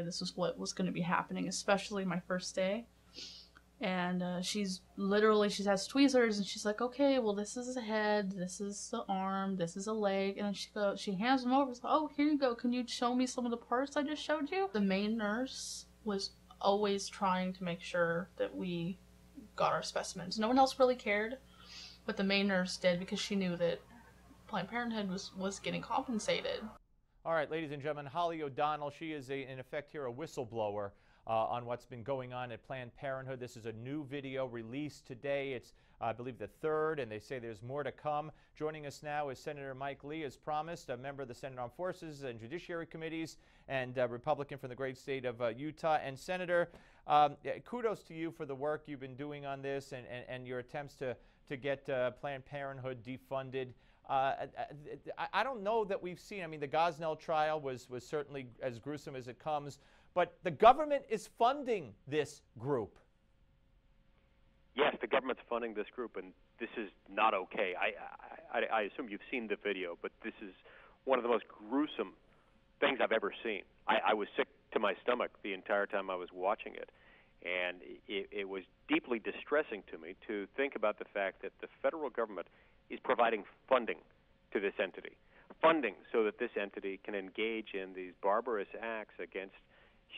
this was what was going to be happening, especially my first day. And she has tweezers, and she's like, okay, well, this is a head, this is the arm, this is a leg, and then she hands them over. So, oh, here you go. Can you show me some of the parts I just showed you? The main nurse was always trying to make sure that we got our specimens. No one else really cared, but the main nurse did, because she knew that Planned Parenthood was getting compensated. All right, ladies and gentlemen, Holly O'Donnell, she is, in effect here, a whistleblower on what's been going on at Planned Parenthood. This is a new video released today. It's, I believe, the third, and they say there's more to come. Joining us now is Senator Mike Lee, as promised, a member of the Senate Armed Forces and Judiciary Committees, and Republican from the great state of Utah. And Senator, kudos to you for the work you've been doing on this and your attempts to get Planned Parenthood defunded. I don't know that we've seen, I mean, the Gosnell trial was certainly as gruesome as it comes, but the government is funding this group. Yes, the government's funding this group, and this is not okay. I assume you've seen the video, but this is one of the most gruesome things I've ever seen. I was sick to my stomach the entire time I was watching it, and it was deeply distressing to me to think about the fact that the federal government is providing funding to this entity, funding so that this entity can engage in these barbarous acts against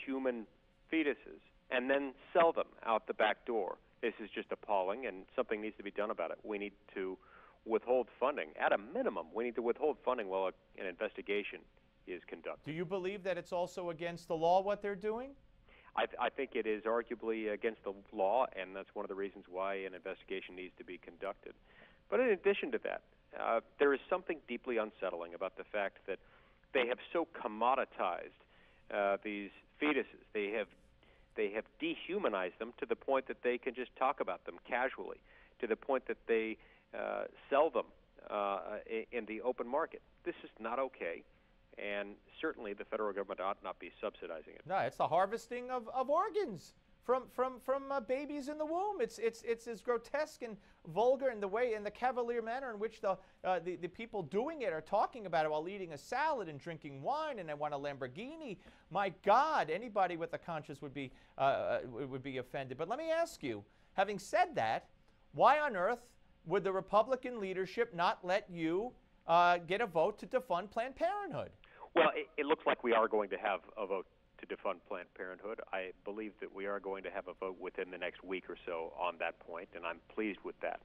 human fetuses and then sell them out the back door. This is just appalling, and something needs to be done about it. We need to withhold funding. At a minimum, we need to withhold funding while an investigation is conducted. Do you believe that it's also against the law what they're doing? I think it is arguably against the law, and that's one of the reasons why an investigation needs to be conducted. But in addition to that, there is something deeply unsettling about the fact that they have so commoditized these fetuses. They have dehumanized them to the point that they can just talk about them casually, to the point that they sell them in the open market. This is not okay, and certainly the federal government ought not be subsidizing it. No, it's the harvesting of organs from babies in the womb. It's as grotesque and vulgar in the way, in the cavalier manner in which the people doing it are talking about it while eating a salad and drinking wine, and they want a Lamborghini. My God, anybody with a conscience would be offended. But let me ask you, having said that, why on earth would the Republican leadership not let you get a vote to defund Planned Parenthood? Well, it looks like we are going to have a vote to defund Planned Parenthood. I believe that we are going to have a vote within the next week or so on that point, and I'm pleased with that.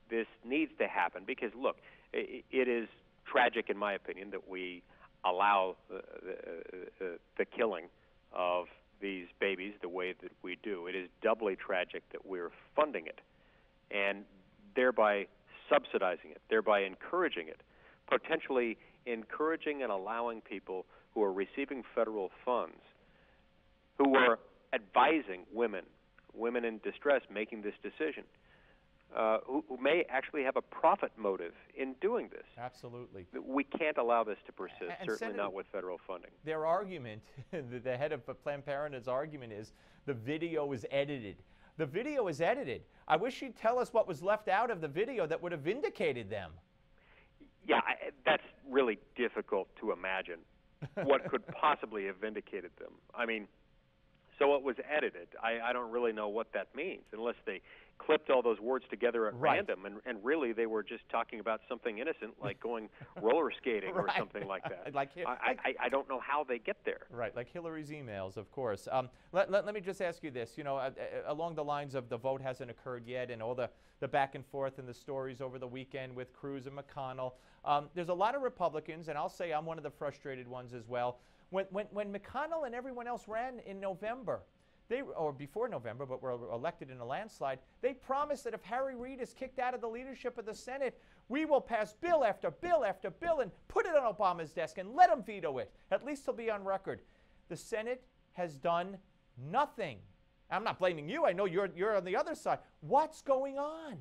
This needs to happen because, look, it is tragic, in my opinion, that we allow the killing of these babies the way that we do. It is doubly tragic that we're funding it and thereby subsidizing it, thereby encouraging it, potentially encouraging and allowing people who are receiving federal funds, who are advising women in distress making this decision, who may actually have a profit motive in doing this. Absolutely. We can't allow this to persist, and certainly Senator, not with federal funding. Their argument, the head of Planned Parenthood's argument is the video is edited. The video is edited. I wish you'd tell us what was left out of the video that would have vindicated them. Yeah, that's really difficult to imagine what could possibly have vindicated them. I mean, so it was edited. I don't really know what that means, unless they clipped all those words together at random, and really they were just talking about something innocent, like going roller skating or something like that. I don't know how they get there. Right, like Hillary's emails, of course. Let me just ask you this. You know, along the lines of the vote hasn't occurred yet, and all the back and forth and the stories over the weekend with Cruz and McConnell, there's a lot of Republicans, and I'll say I'm one of the frustrated ones as well. When McConnell and everyone else ran in November, or before November, but were elected in a landslide, they promised that if Harry Reid is kicked out of the leadership of the Senate, we will pass bill after bill after bill and put it on Obama's desk and let him veto it. At least he'll be on record. The Senate has done nothing. I'm not blaming you. I know you're on the other side. What's going on?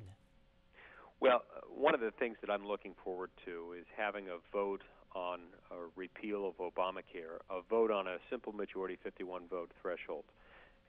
Well, one of the things that I'm looking forward to is having a vote on a repeal of Obamacare, a vote on a simple majority 51 vote threshold.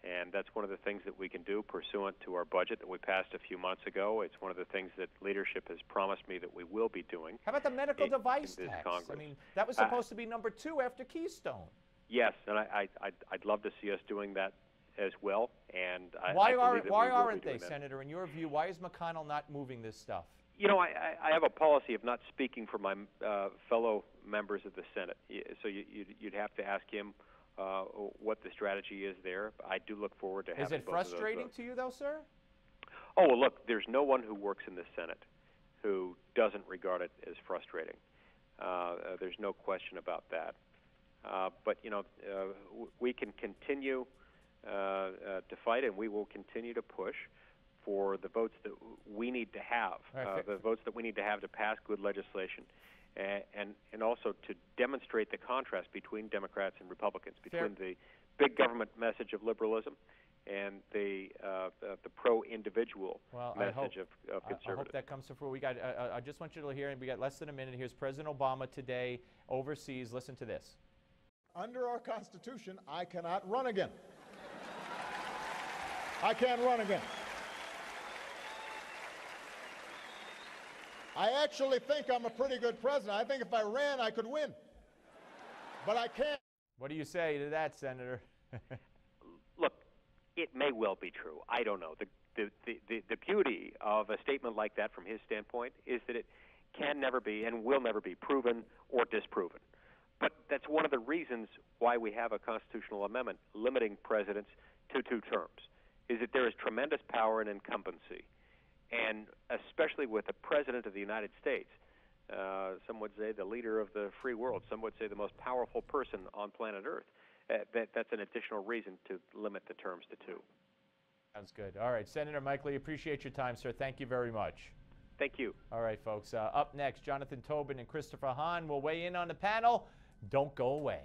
And that's one of the things that we can do pursuant to our budget that we passed a few months ago. It's one of the things that leadership has promised me that we will be doing. How about the medical device tax? Congress. I mean, that was supposed to be number 2 after Keystone. Yes, and I'd love to see us doing that as well. And Why why aren't they, Senator? In your view, why is McConnell not moving this stuff? You know, I have a policy of not speaking for my fellow members of the Senate. So you'd have to ask him what the strategy is there. I do look forward to having both of those. Is it frustrating to you, though, sir? Oh, well, look, there's no one who works in the Senate who doesn't regard it as frustrating. There's no question about that. But, you know, we can continue to fight, and we will continue to push for the votes that we need to have, the votes that we need to have to pass good legislation, and also to demonstrate the contrast between Democrats and Republicans, between the big government message of liberalism and the pro-individual message of conservative. I hope that comes through. We got. I just want you to hear, and we got less than a minute. Here's President Obama today overseas. Listen to this. Under our Constitution, I cannot run again. I can't run again. I actually think I'm a pretty good president. I think if I ran, I could win. But I can't. What do you say to that, Senator? Look, it may well be true. I don't know. The beauty of a statement like that from his standpoint is that it can never be and will never be proven or disproven. But that's one of the reasons why we have a constitutional amendment limiting presidents to 2 terms, is that there is tremendous power in incumbency. And especially with the President of the United States, some would say the leader of the free world, some would say the most powerful person on planet Earth, that's an additional reason to limit the terms to 2. Sounds good. All right, Senator Mike Lee, appreciate your time, sir. Thank you very much. Thank you. All right, folks. Up next, Jonathan Tobin and Christopher Hahn will weigh in on the panel. Don't go away.